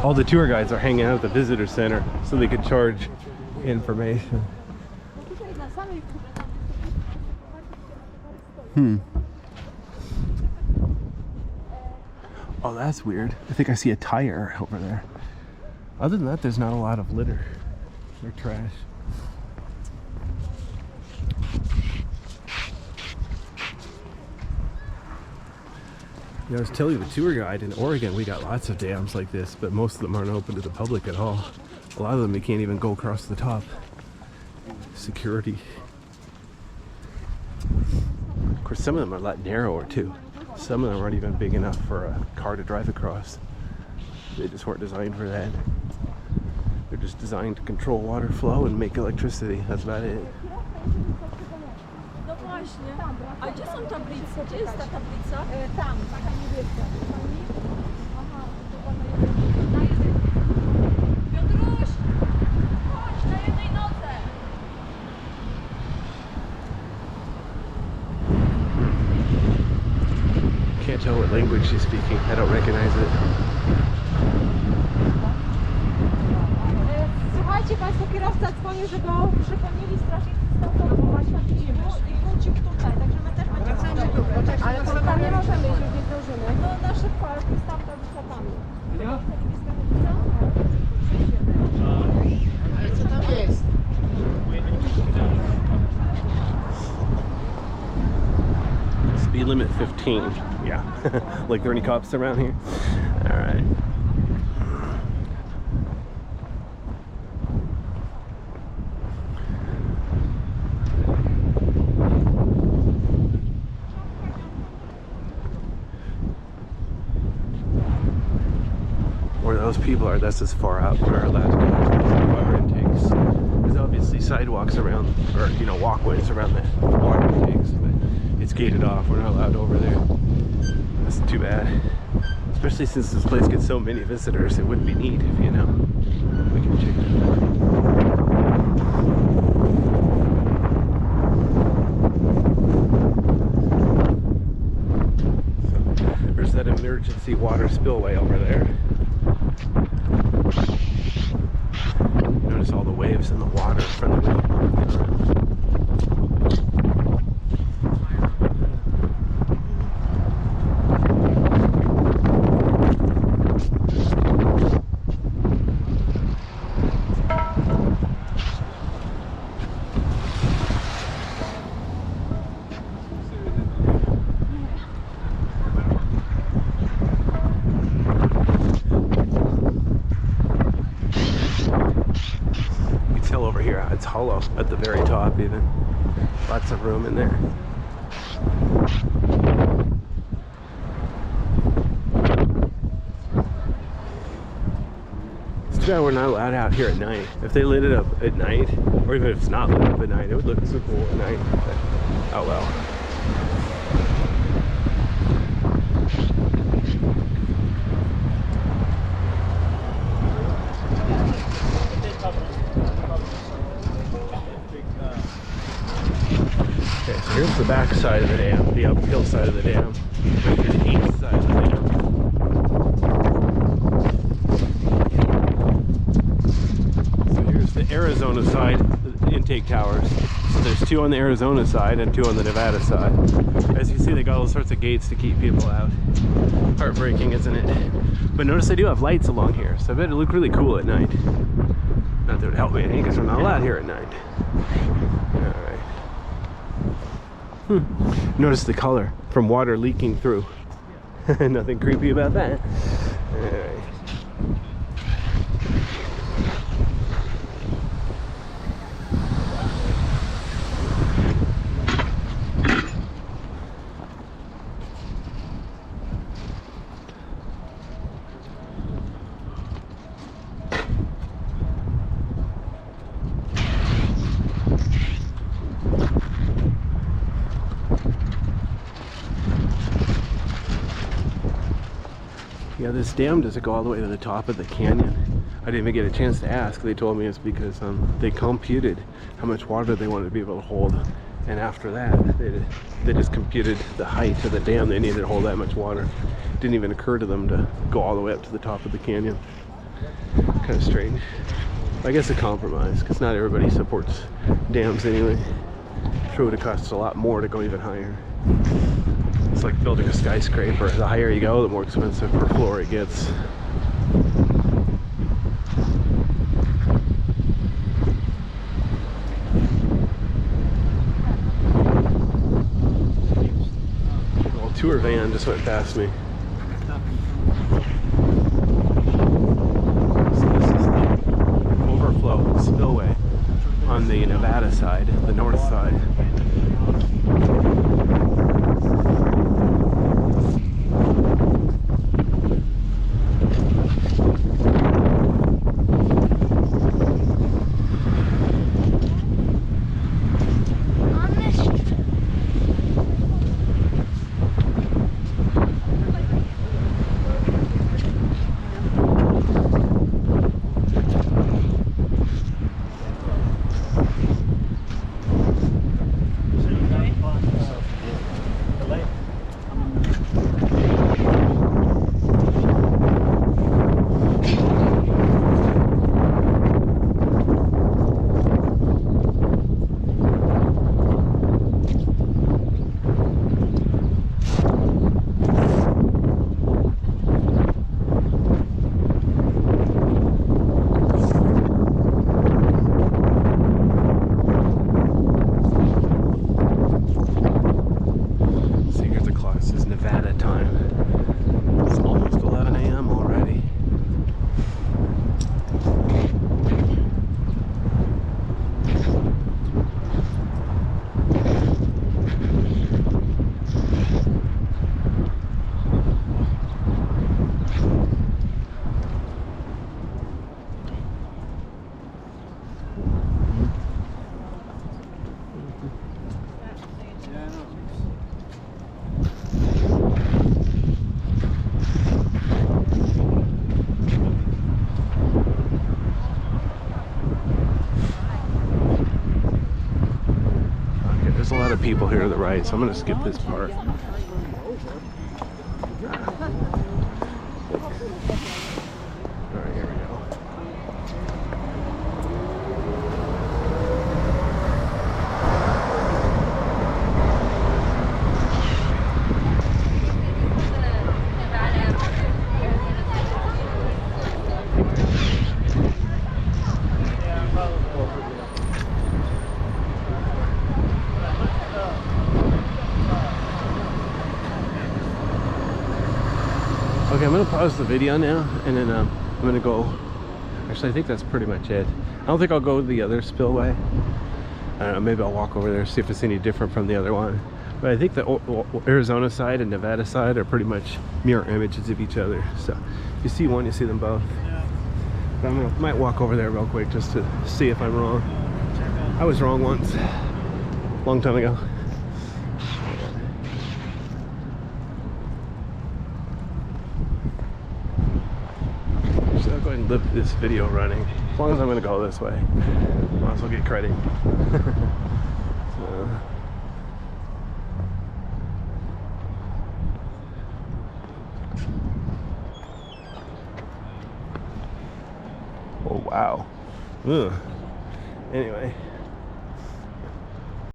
All the tour guides are hanging out at the visitor center so they could charge information. Oh, that's weird. I think I see a tire over there. Other than that, there's not a lot of litter or trash. You know, I was telling the tour guide in Oregon, we got lots of dams like this, but most of them aren't open to the public at all. A lot of them, you can't even go across the top. Security. Of course, some of them are a lot narrower too. Some of them aren't even big enough for a car to drive across. They just weren't designed for that. They're just designed to control water flow and make electricity. That's about it. No właśnie. A gdzie są tablice? Gdzie jest ta tablica? Tam, taka niebieska. Aha, to pana Piotruś! Chodź, na jednej nodze! Can't tell what language she's speaking. I don't recognize it. Słuchajcie, państwo, kierowca dzwonił, żeby przypomnieli strażnicy stąd, i wrócił tutaj, także my też będziemy. Ale to tam nie możemy iść, nie zdążymy. No na szybko, ale to jest tam tablica tam. Ale co tam jest? Speed limit 15. Yeah. Like, there any cops around here? All right. Where those people are, that's as far out we're allowed to go. Water intakes. There's obviously sidewalks around, or you know, walkways around the water intakes, but it's gated off. We're not allowed over there. That's too bad. Especially since this place gets so many visitors, it would be neat if, you know, we can check it out. So, there's that emergency water spillway over there. Notice all the waves and the water from the wind. Over here, it's hollow at the very top even. Lots of room in there. It's too bad we're not allowed out here at night. If they lit it up at night, or even if it's not lit up at night, it would look so cool at night. But, oh well. Okay, so here's the back side of the dam, the uphill side of the dam. Here's the east side of the dam. So here's the Arizona side, the intake towers. So there's two on the Arizona side and two on the Nevada side. As you see, they got all sorts of gates to keep people out. Heartbreaking, isn't it? But notice they do have lights along here, so I bet it look really cool at night. Not that it would help me any, because we're not allowed here at night. Notice the color from water leaking through. Nothing creepy about that. All right. Yeah, this dam doesn't go all the way to the top of the canyon. I didn't even get a chance to ask. They told me it's because they computed how much water they wanted to be able to hold, and after that they just computed the height of the dam they needed to hold that much water. It didn't even occur to them to go all the way up to the top of the canyon. Kind of strange. I guess a compromise, because not everybody supports dams anyway. I'm sure it would have cost a lot more to go even higher. It's like building a skyscraper. The higher you go, the more expensive per floor it gets. Well, tour van just went past me. So this is the overflow spillway on the Nevada side, the north side. Nevada time. It's almost 11 a.m. already. There's a lot of people here to the right, so I'm going to skip this part. Alright, here we go. Okay, I'm gonna pause the video now, and then I'm gonna go. Actually, I think that's pretty much it. I don't think I'll go to the other spillway. I don't know, maybe I'll walk over there, see if it's any different from the other one. But I think the Arizona side and Nevada side are pretty much mirror images of each other. So if you see one, you see them both. But might walk over there real quick just to see if I'm wrong. I was wrong once, long time ago. So I'll go ahead and leave this video running. As long as I'm gonna go this way, might as well get credit. Oh wow. Ugh. Anyway.